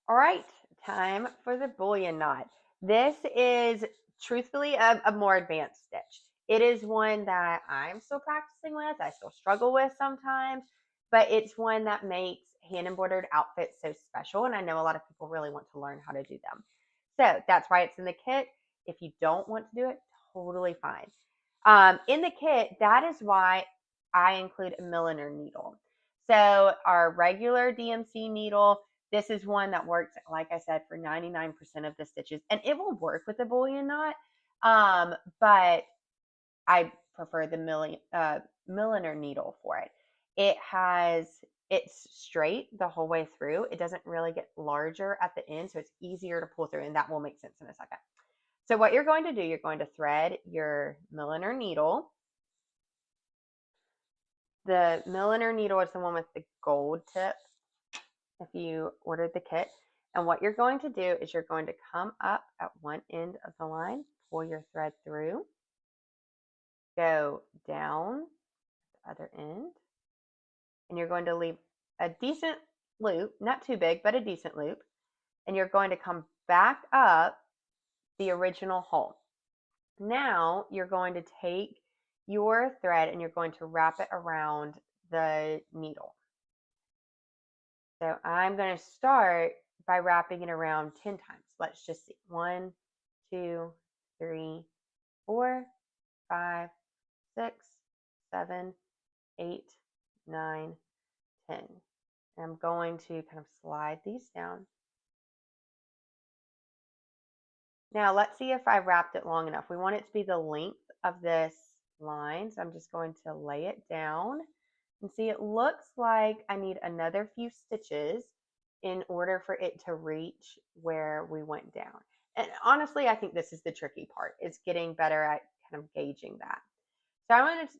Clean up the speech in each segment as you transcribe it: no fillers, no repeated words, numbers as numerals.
All right, time for the bullion knot. This is truthfully a more advanced stitch. It is one that I'm still practicing with. I still struggle with sometimes, but it's one that makes hand embroidered outfits so special. And I know a lot of people really want to learn how to do them. So that's why it's in the kit. If you don't want to do it, totally fine. In the kit, that is why I include a milliner needle. So our regular DMC needle, this is one that works, like I said, for 99% of the stitches, and it will work with the bullion knot. But I prefer the milliner needle for it. It's straight the whole way through. It doesn't really get larger at the end, so it's easier to pull through, and that will make sense in a second. So what you're going to do, you're going to thread your milliner needle. The milliner needle is the one with the gold tip if you ordered the kit. And what you're going to do is you're going to come up at one end of the line, pull your thread through, go down the other end, and you're going to leave a decent loop, not too big, but a decent loop, and you're going to come back up the original hole. Now you're going to take your thread and you're going to wrap it around the needle. So I'm going to start by wrapping it around 10 times. Let's just see. 1, 2, 3, 4, 5, 6, 7, 8, 9, 10. And I'm going to kind of slide these down. Now let's see if I wrapped it long enough. We want it to be the length of this line. So I'm just going to lay it down. And see, it looks like I need another few stitches in order for it to reach where we went down. And honestly, I think this is the tricky part. It's getting better at kind of gauging that. So I'm going to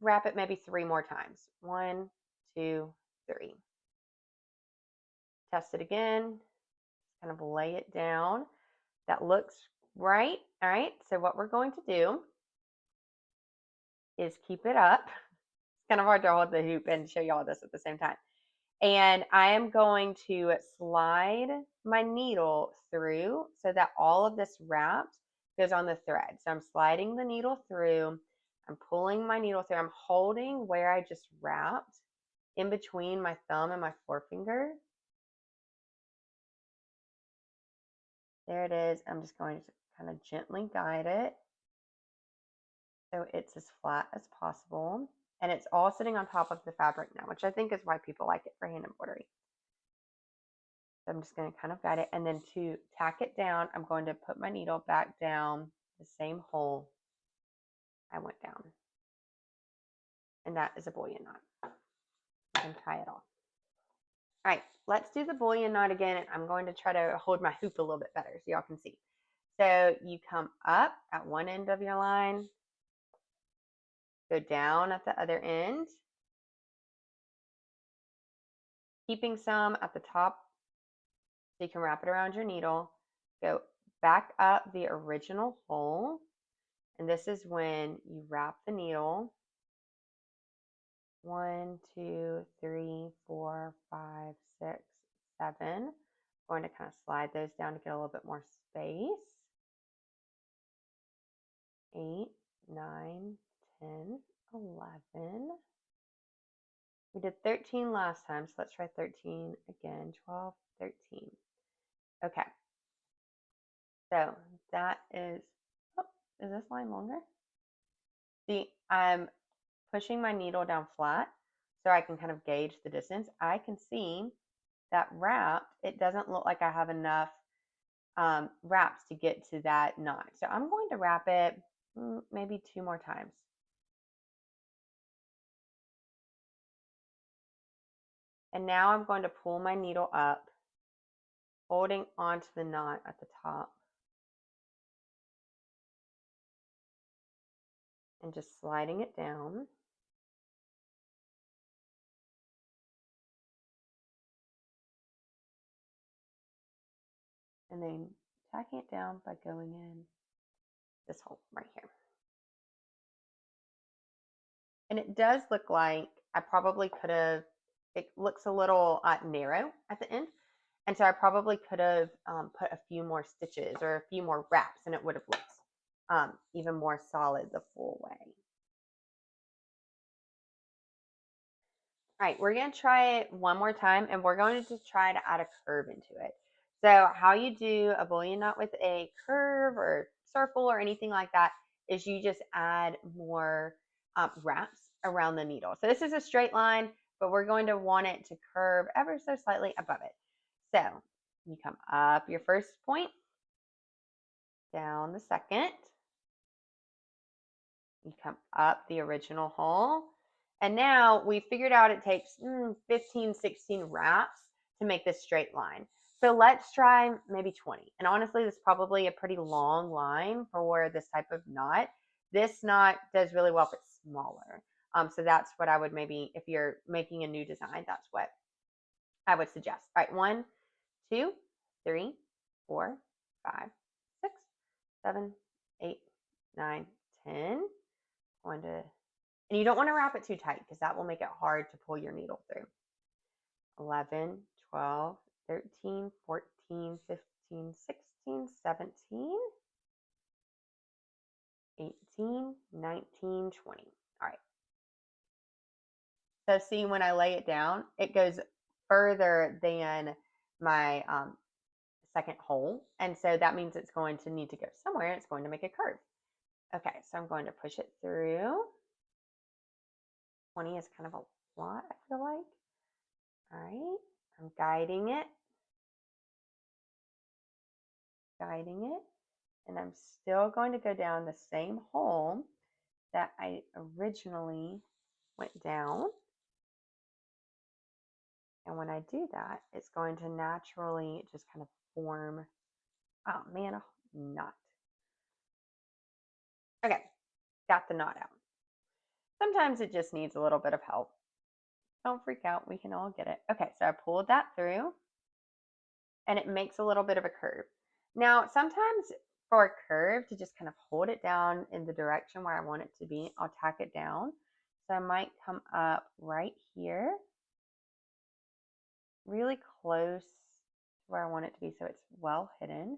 wrap it maybe 3 more times. 1, 2, 3. Test it again. Kind of lay it down. That looks right. All right. So what we're going to do is keep it up. It's kind of hard to hold the hoop and show you all this at the same time. And I am going to slide my needle through so that all of this wrapped goes on the thread. So I'm sliding the needle through. I'm pulling my needle through. I'm holding where I just wrapped in between my thumb and my forefinger. There it is. I'm just going to kind of gently guide it so it's as flat as possible. And it's all sitting on top of the fabric now, which I think is why people like it for hand embroidery. So I'm just going to kind of guide it. And then to tack it down, I'm going to put my needle back down the same hole I went down. And that is a bullion knot. You can tie it off. All right, let's do the bullion knot again. And I'm going to try to hold my hoop a little bit better so y'all can see. So you come up at one end of your line, go down at the other end, keeping some at the top so you can wrap it around your needle, go back up the original hole, and this is when you wrap the needle. 1, 2, 3, 4, 5, 6, 7. I'm going to kind of slide those down to get a little bit more space. 8, 9, 10, 11. We did 13 last time, so let's try 13 again. 12, 13. Okay. So that is, oh, is this line longer? See, I'm pushing my needle down flat so I can kind of gauge the distance. I can see that wrapped, it doesn't look like I have enough wraps to get to that knot. So I'm going to wrap it maybe 2 more times. And now I'm going to pull my needle up, holding onto the knot at the top. And just sliding it down. And then tacking it down by going in this hole right here. And it does look like I probably could have, it looks a little narrow at the end. And so I probably could have put a few more stitches or a few more wraps and it would have looked even more solid the full way. All right, we're going to try it one more time and we're going to just try to add a curve into it. So how you do a bullion knot with a curve or circle or anything like that is you just add more wraps around the needle. So this is a straight line, but we're going to want it to curve ever so slightly above it. So you come up your first point, down the second, you come up the original hole, and now we figured out it takes 15, 16 wraps to make this straight line. So let's try maybe 20. And honestly, this is probably a pretty long line for this type of knot. This knot does really well if it's smaller. So that's what I would maybe, if you're making a new design, that's what I would suggest. All right, 1, 2, 3, 4, 5, 6, 7, 8, 9, 10. And you don't want to wrap it too tight because that will make it hard to pull your needle through. 11, 12, 13, 14, 15, 16, 17, 18, 19, 20. All right. So see, when I lay it down, it goes further than my second hole. And so that means it's going to need to go somewhere. It's going to make a curve. Okay, so I'm going to push it through. 20 is kind of a lot, I feel like. All right, I'm guiding it, and I'm still going to go down the same hole that I originally went down. And when I do that, it's going to naturally just kind of form, oh man, a knot. Okay, got the knot out. Sometimes it just needs a little bit of help. Don't freak out, we can all get it. Okay, so I pulled that through and it makes a little bit of a curve. Now, sometimes for a curve to just kind of hold it down in the direction where I want it to be, I'll tack it down. So I might come up right here, really close to where I want it to be so it's well hidden.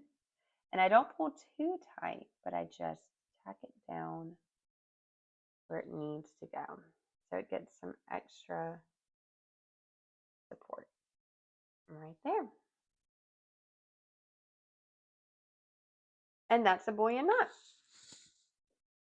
And I don't pull too tight, but I just tack it down where it needs to go. So it gets some extra support right there. And that's a bullion knot.